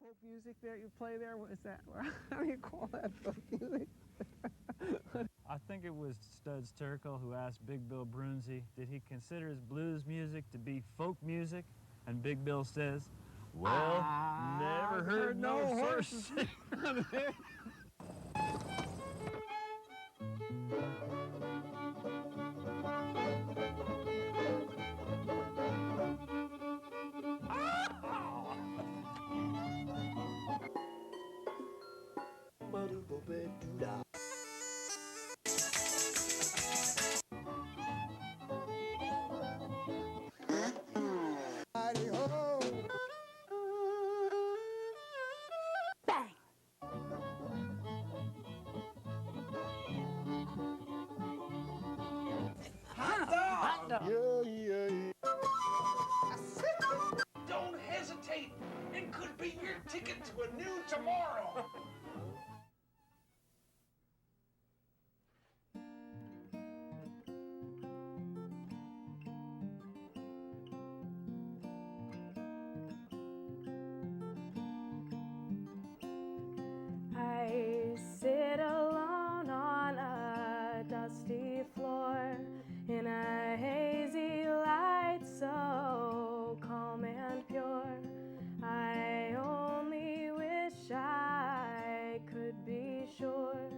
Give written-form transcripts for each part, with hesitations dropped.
folk music that you play there? What is that? How do you call that folk music? I think it was Studs Terkel who asked Big Bill Broonzy, did he consider his blues music to be folk music? And Big Bill says, well, never heard no horse. Don't hesitate. It could be your ticket to a new tomorrow. I sit alone on a dusty floor in a hazy light so calm and pure. I only wish I could be sure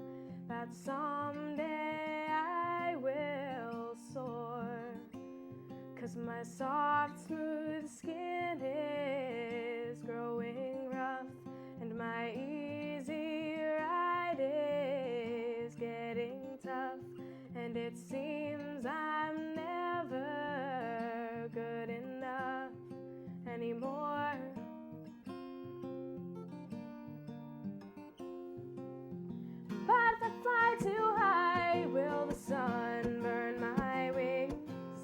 that someday I will soar. 'Cause my soft, smooth skin is growing rough, and my easy ride is getting tough, and it seems I'm never good enough anymore. But if I fly too high, will the sun burn my wings?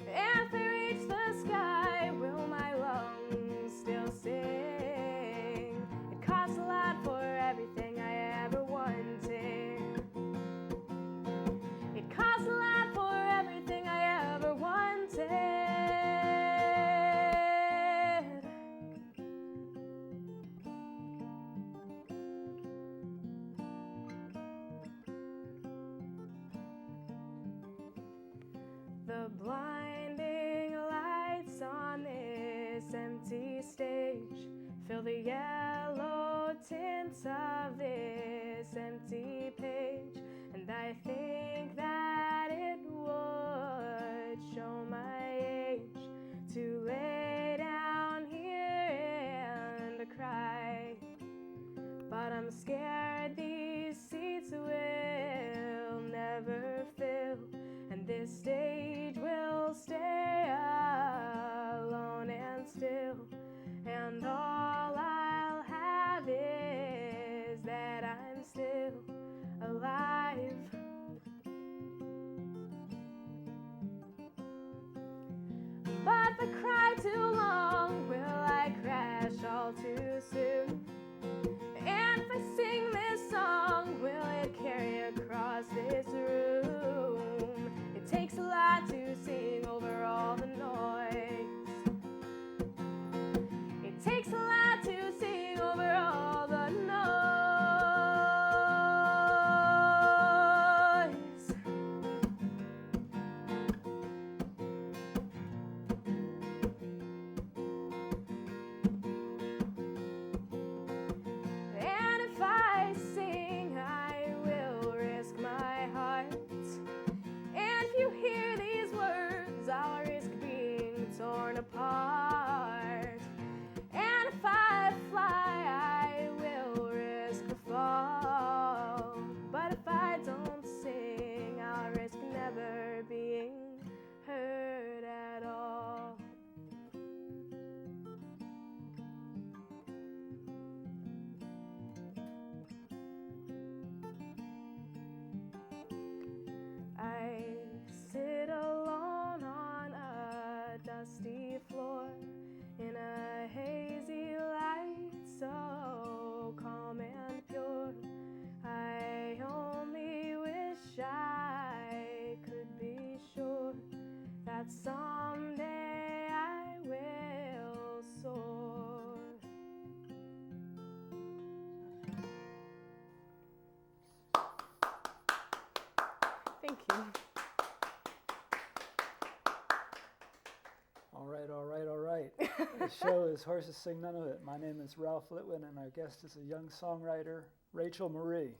And if I reach the sky, will my lungs still sing? It costs a lot for everything I ever wanted. It costs a lot for everything I ever wanted. The blinding lights on this empty stage fill the yellow tints of this empty page, and I think that it would show my age to lay down here and cry. But I'm scared these seats will never fill, and this stage will stay alone and still, and all I'll have is that I'm still alive. But if I cry too long, will I crash all too soon? And if I sing this song, will it carry across this room? It takes a lot to sing over all the noise. It takes a lot to sing over all the noise. And if I sing, I will risk my heart. And if you hear these words, I'll risk being torn apart. And if I fly, I will risk the fall. But if I don't sing, I'll risk never being heard at all. I sit alone on a dusty floor in a hazy light so calm and pure. I only wish I could be sure that someday I will soar. you. All right, all right, all right. The show is Horses Sing None of It. My name is Ralph Litwin, and our guest is a young songwriter, Rachel Marie.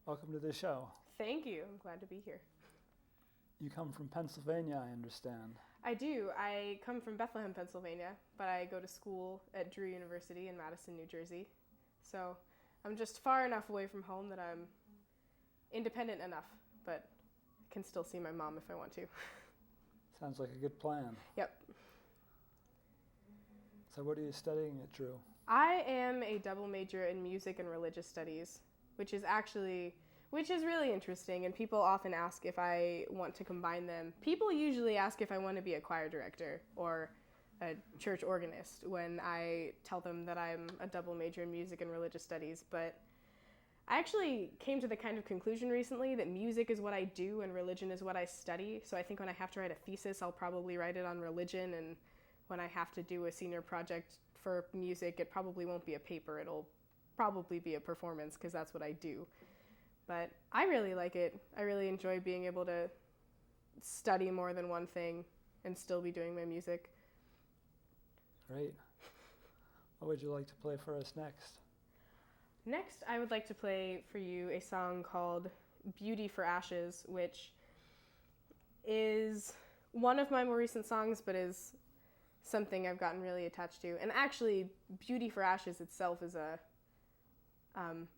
Welcome to the show. Thank you. I'm glad to be here. You come from Pennsylvania, I understand. I do. I come from Bethlehem, Pennsylvania, but I go to school at Drew University in Madison, New Jersey. So I'm just far enough away from home that I'm independent enough, but can still see my mom if I want to. Sounds like a good plan. Yep. So what are you studying at Drew? I am a double major in music and religious studies, which is really interesting, and people often ask if I want to combine them. People usually ask if I want to be a choir director or a church organist when I tell them that I'm a double major in music and religious studies, but I actually came to the kind of conclusion recently that music is what I do and religion is what I study. So I think when I have to write a thesis, I'll probably write it on religion, and when I have to do a senior project for music, it probably won't be a paper. It'll probably be a performance because that's what I do. But I really like it. I really enjoy being able to study more than one thing and still be doing my music. Great. What would you like to play for us next? Next, I would like to play for you a song called Beauty for Ashes, which is one of my more recent songs, but is something I've gotten really attached to. And actually, Beauty for Ashes itself is a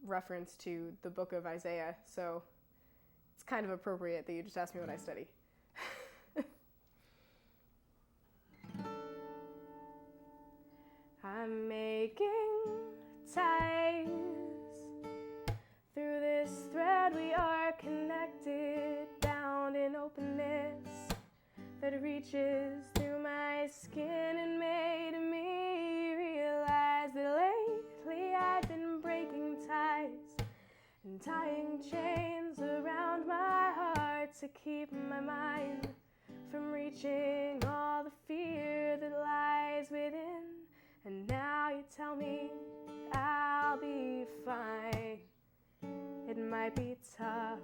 reference to the book of Isaiah, so it's kind of appropriate that you just asked me what I study. I'm making ties. Through this thread we are connected, bound in openness that reaches through my skin and made me realize that lately I've been breaking ties and tying chains around my heart to keep my mind from reaching all the fear that lies within. And now you tell me I'll be fine. It might be tough.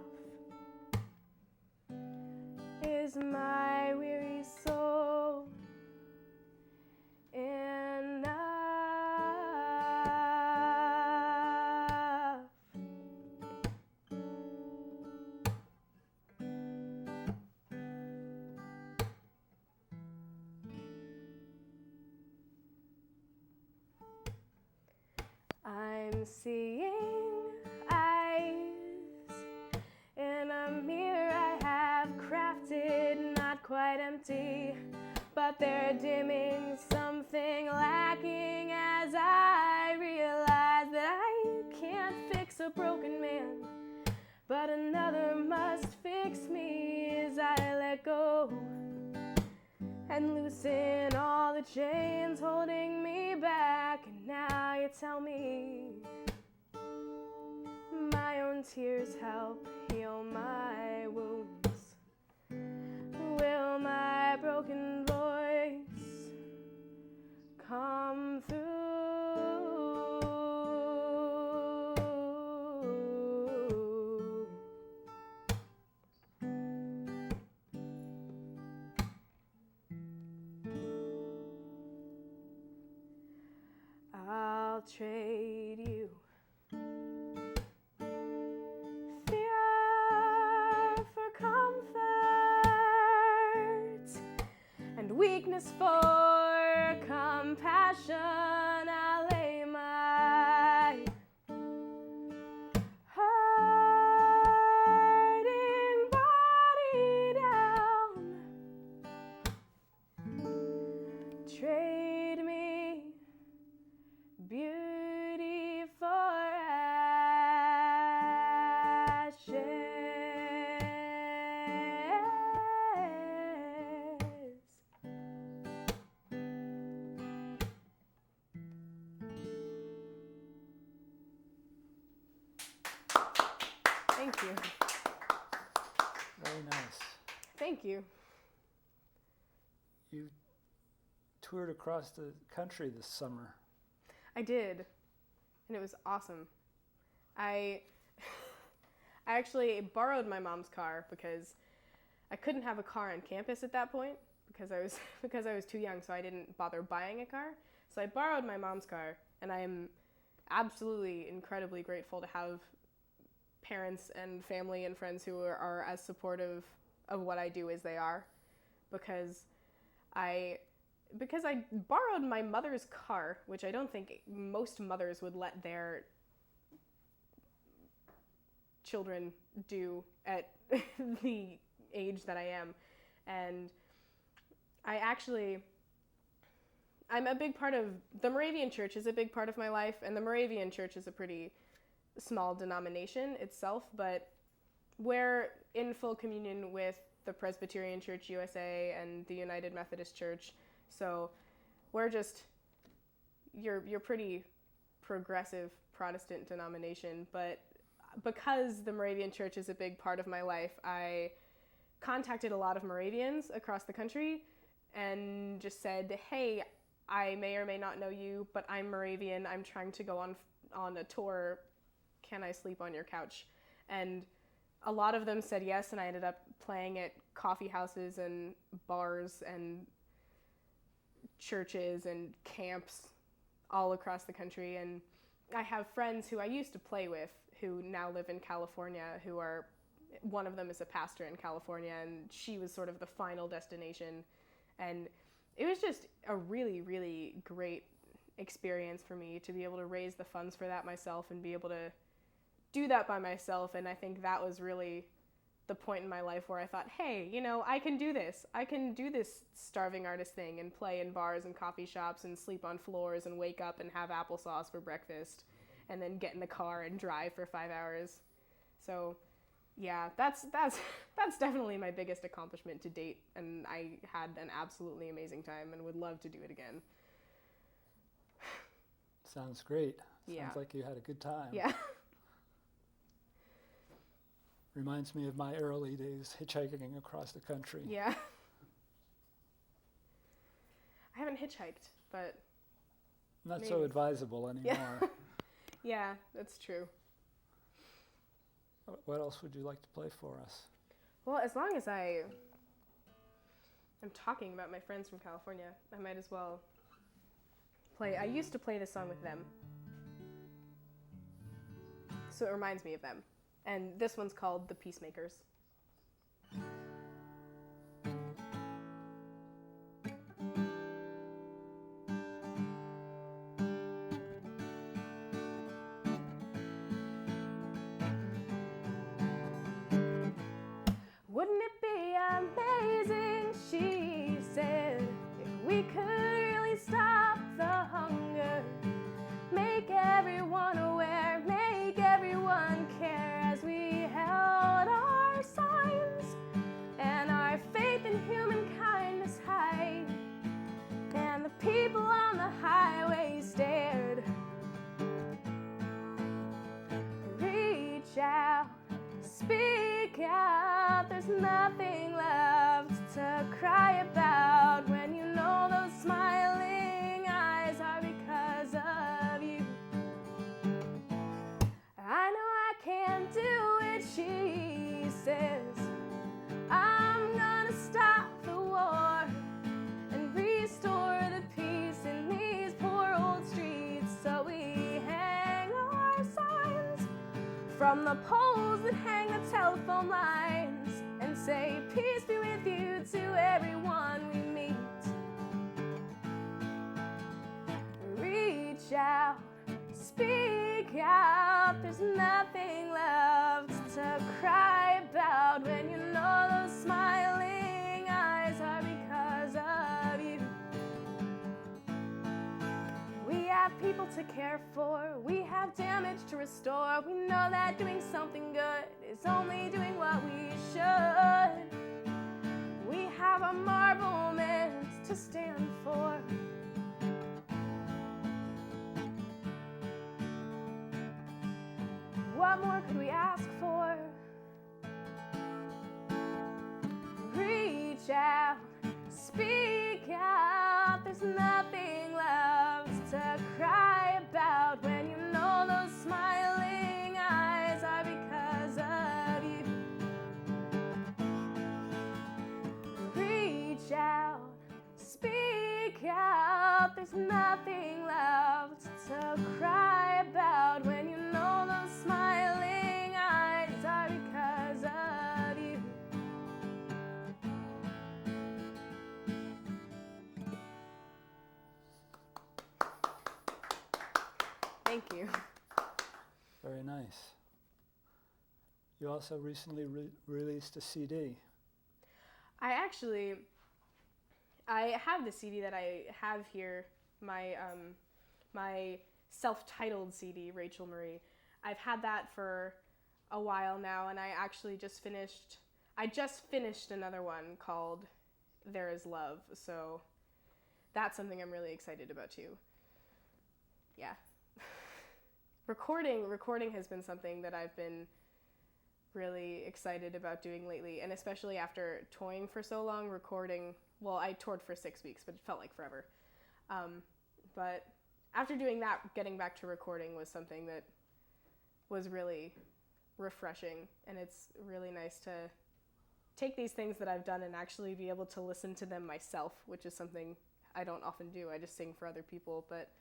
Is my weary soul enough? I'm seeing eyes in a mirror I have crafted, not quite empty, but they're dimming, something lacking as I realize that I can't fix a broken man, but another must fix me as I let go and loosen all the chains holding me back. And now you tell me my own tears help heal my wounds. Will my broken voice come through? I'll trade you fear for comfort and weakness for compassion. I'll lay my hurting body down. Trade me beauty for ashes. Thank you. Very nice. Thank you. You toured across the country this summer. I did, and it was awesome. I actually borrowed my mom's car because I couldn't have a car on campus at that point because I was too young, so I didn't bother buying a car. So I borrowed my mom's car, and I am absolutely incredibly grateful to have parents and family and friends who are as supportive of what I do as they are, because I borrowed my mother's car, which I don't think most mothers would let their children do at the age that I am. And I'm a big part of, the Moravian Church is a big part of my life, and the Moravian Church is a pretty small denomination itself, but we're in full communion with the Presbyterian Church USA and the United Methodist Church, so we're just, you're pretty progressive Protestant denomination, but because the Moravian Church is a big part of my life, I contacted a lot of Moravians across the country and just said, hey, I may or may not know you, but I'm Moravian. I'm trying to go on a tour. Can I sleep on your couch? And a lot of them said yes, and I ended up playing at coffee houses and bars and churches and camps all across the country. And I have friends who I used to play with who now live in California, one of them is a pastor in California, and she was sort of the final destination. And it was just a really, really great experience for me to be able to raise the funds for that myself and be able to do that by myself. And I think that was really the point in my life where I thought, hey, I can do this. I can do this starving artist thing and play in bars and coffee shops and sleep on floors and wake up and have applesauce for breakfast and then get in the car and drive for 5 hours. So yeah, that's definitely my biggest accomplishment to date, and I had an absolutely amazing time and would love to do it again. Sounds great. Yeah. Sounds like you had a good time. Yeah. Reminds me of my early days hitchhiking across the country. Yeah. I haven't hitchhiked, but Not maybe. so advisable anymore. Yeah, that's true. What else would you like to play for us? Well, as long as I'm talking about my friends from California, I might as well play. I used to play this song with them, so it reminds me of them. And this one's called The Peacemakers. Wouldn't it be amazing, she said, if we could really stop the hunger, make everyone aware, make everyone care as we held our signs and our faith in human kindness high, and the people on the highway stared. Reach out, speak out, there's nothing left to cry about when you know those smiling eyes are because of you. I know I can't do it, she says. I'm gonna stop the war and restore the peace in these poor old streets, so we hang our signs from the poles that hang the telephone lines and say, peace be with you to everyone we meet. Reach out, speak out, there's nothing left to cry about when you know those smiling eyes are because of you. We have people to care for, we have damage to restore. We know that doing something good is only doing what we should. We have a marvelment to stand for. What more could we ask for? Reach out, speak out, there's nothing left to cry about when you know those smiling eyes are because of you. there's nothing left to cry about when you know those smiling eyes are because of you. Thank you. Very nice. You also recently released a CD. I have the CD that I have here, my self-titled CD, Rachel Marie. I've had that for a while now, and I just finished another one called There Is Love, so that's something I'm really excited about too. Yeah. Recording has been something that I've been really excited about doing lately, and especially after touring for so long, recording, well, I toured for 6 weeks, but it felt like forever. But after doing that, getting back to recording was something that was really refreshing, and it's really nice to take these things that I've done and actually be able to listen to them myself, which is something I don't often do. I just sing for other people, but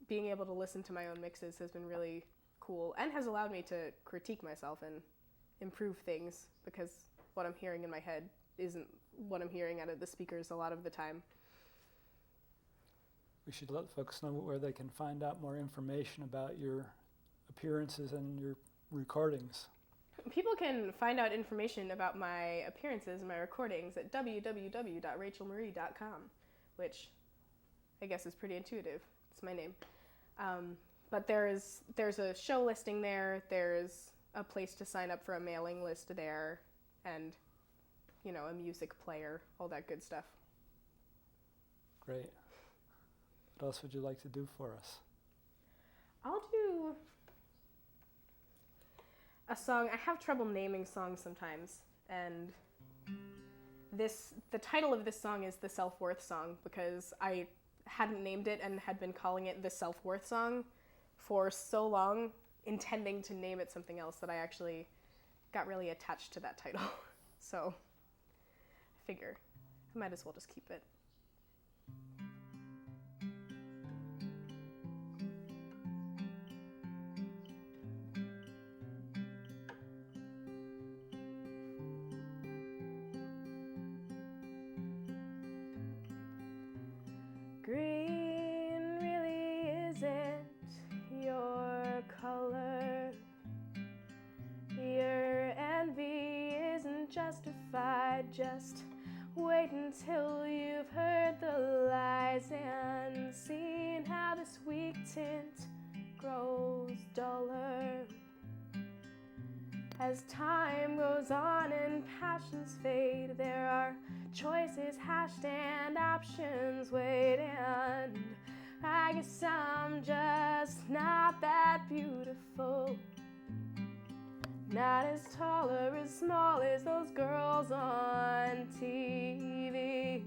being able to listen to my own mixes has been really cool and has allowed me to critique myself and improve things, because what I'm hearing in my head isn't what I'm hearing out of the speakers a lot of the time. We should let folks know where they can find out more information about your appearances and your recordings. People can find out information about my appearances and my recordings at www.rachelmarie.com, which I guess is pretty intuitive. It's my name. But there's a show listing there. There's a place to sign up for a mailing list there, and, you know, a music player, all that good stuff. Great. What else would you like to do for us? I'll do a song. I have trouble naming songs sometimes, and the title of this song is the Self-Worth Song, because I hadn't named it and had been calling it the Self-Worth Song for so long, intending to name it something else, that I actually got really attached to that title. So I figure I might as well just keep it. Green really isn't your color. Your envy isn't justified. Just wait until you've heard the lies and seen how this weak tint grows duller. As time goes on and passions fade, there are choices hashed and options weighed, and I guess I'm just not that beautiful. Not as tall or as small as those girls on TV.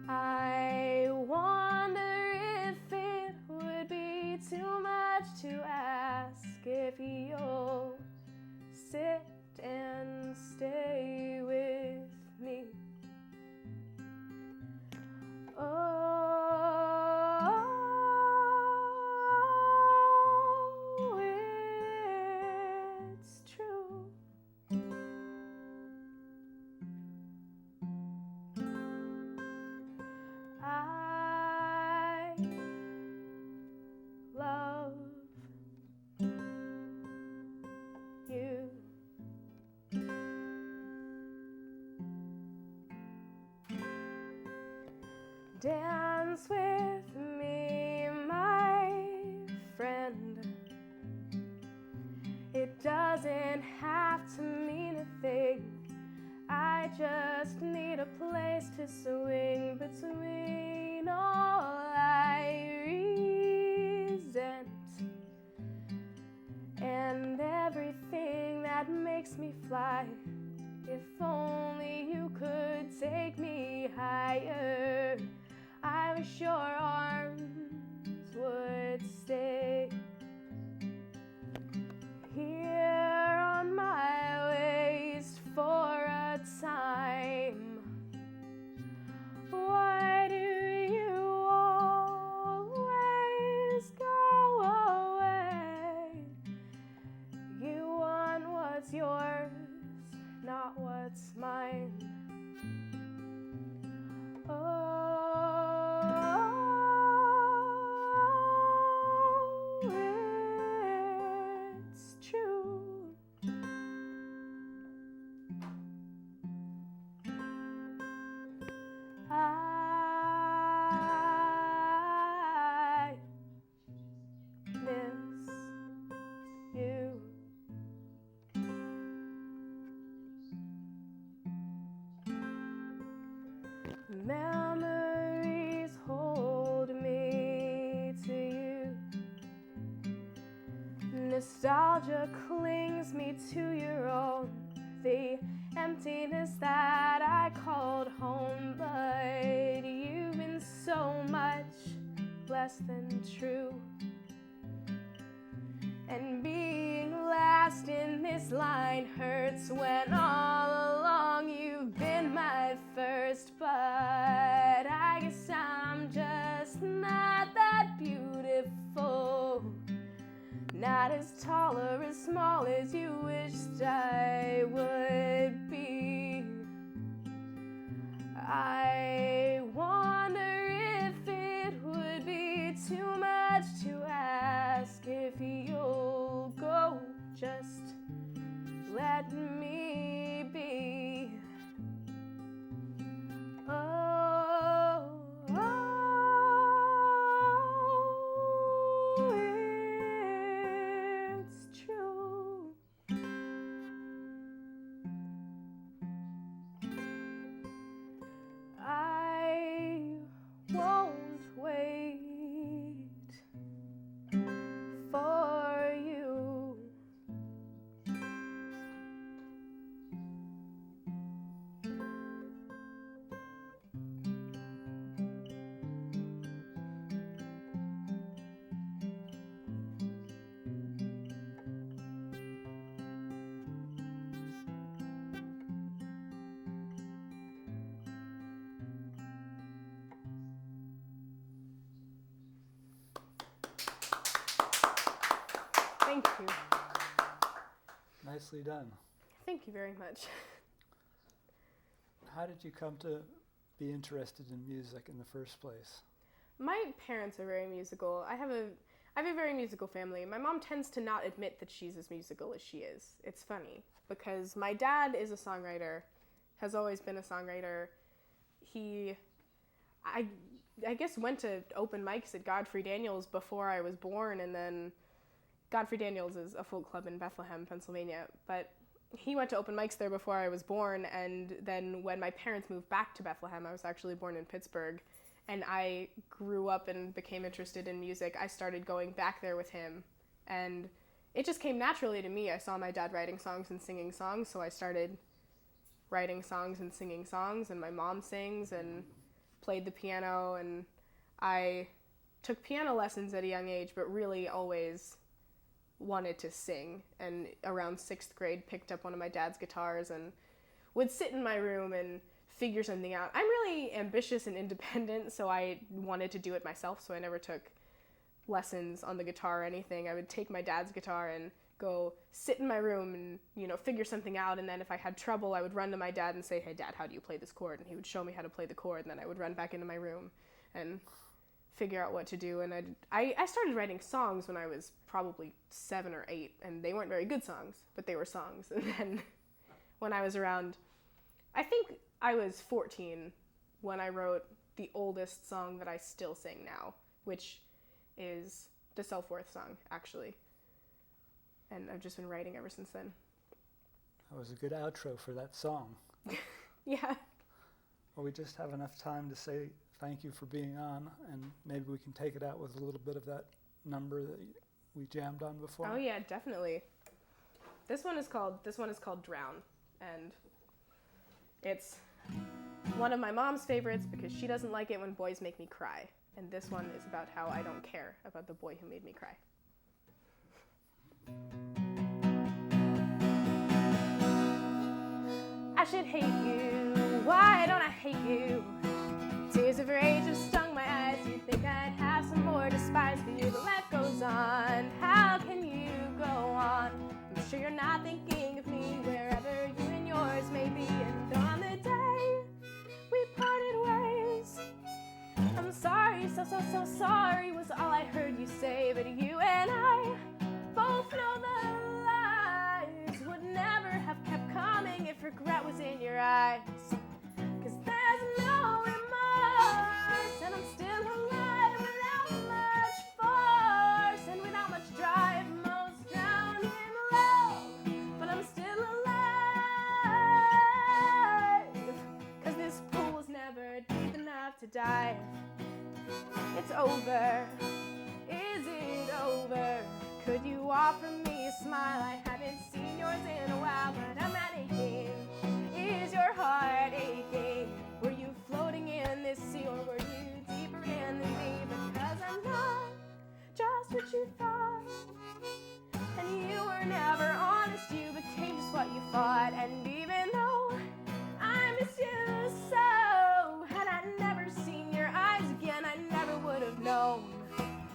I wonder if it would be too much to ask if you'll sit and stay with me. Oh, it's true. I love you. Dance with me, my friend. It doesn't have to mean a thing. I just need a place to swing between all I resent and everything that makes me fly. If only you could take me higher, I wish your arms would stay here on my waist for a time. Why do nostalgia clings me to your own, the emptiness that I called home, but you've been so much less than true. And being last in this line hurts when all along you've been my first, but I guess I'm just not that beautiful, not as tall or as small as you wished I would be. I wonder if it would be too much to ask if you'll go, just let me be. Oh, it's true. I won't wait for you. Thank you. Nicely done. Thank you very much. How did you come to be interested in music in the first place? My parents are very musical. I have a very musical family. My mom tends to not admit that she's as musical as she is. It's funny because my dad is a songwriter, has always been a songwriter. I guess went to open mics at Godfrey Daniels before I was born, and then Godfrey Daniels is a folk club in Bethlehem, Pennsylvania, but he went to open mics there before I was born, and then when my parents moved back to Bethlehem, I was actually born in Pittsburgh, and I grew up and became interested in music. I started going back there with him, and it just came naturally to me. I saw my dad writing songs and singing songs, so I started writing songs and singing songs, and my mom sings and played the piano, and I took piano lessons at a young age, but really always wanted to sing, and around 6th grade picked up one of my dad's guitars and would sit in my room and figure something out. I'm really ambitious and independent, so I wanted to do it myself, so I never took lessons on the guitar or anything. I would take my dad's guitar and go sit in my room and, figure something out, and then if I had trouble, I would run to my dad and say, "Hey, Dad, how do you play this chord?" And he would show me how to play the chord, and then I would run back into my room and figure out what to do. And I started writing songs when I was probably 7 or 8, and they weren't very good songs, but they were songs. And then when I was around, I think I was 14 when I wrote the oldest song that I still sing now, which is the Self-Worth song, actually. And I've just been writing ever since then. That was a good outro for that song. Yeah. Well, we just have enough time to say thank you for being on, and maybe we can take it out with a little bit of that number that we jammed on before. Oh yeah, definitely. This one is called Drown, and it's one of my mom's favorites because she doesn't like it when boys make me cry. And this one is about how I don't care about the boy who made me cry. I should hate you, why don't I hate you? Tears of rage have stung my eyes, you'd think I'd have some more despise for you, but life goes on, how can you go on? I'm sure you're not thinking of me wherever you and yours may be, and on the day we parted ways, I'm sorry, so sorry was all I heard you say, but you and I both know the lies would never have kept coming if regret was in your eyes. 'Cause there's no remorse, and I'm still alive without much force and without much drive, most drowned in love, but I'm still alive. 'Cause this pool was never deep enough to dive. It's over, is it over? Could you offer me a smile? I haven't seen yours in a while, but I'm not aching. Is your heart aching? Were you floating in this sea, or were you deeper in than me? Because I'm not just what you thought, and you were never honest. You became just what you thought, and even though I miss you so, had I never seen your eyes again, I never would have known.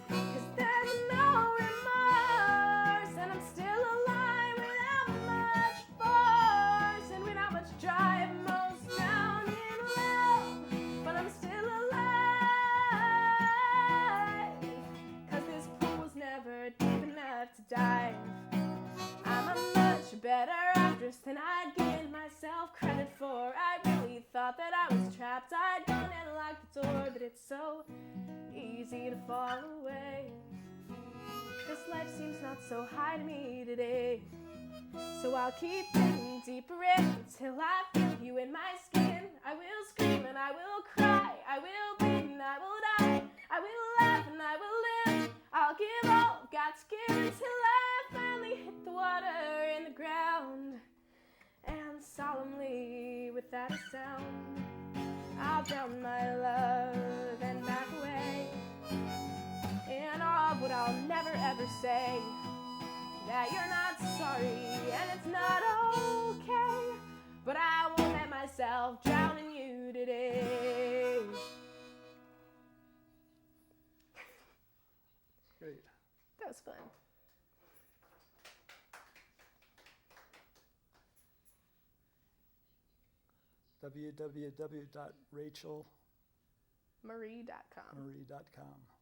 'Cause there's no remorse, and I'm still alive without much force, and without much drive, most down in love, but I'm still alive. 'Cause this pool was never deep enough to dive. I'm a much better actress than I'd given myself credit for. I really thought that I was trapped. I'd gone and locked the door, but it's so easy to fall away. This life seems not so high to me today. So I'll keep digging deeper in until I feel you in my skin. I will scream and I will cry. I will bleed and I will die. I will laugh and I will live. I'll give all I've got to give until I finally hit the water in the ground. And solemnly, without a sound, I'll drown my love and back away. In all of what I'll never ever say, that you're not sorry and it's not okay. But I won't let myself drown in you today. Great. That was fun. www.rachelmarie.com. Marie.com.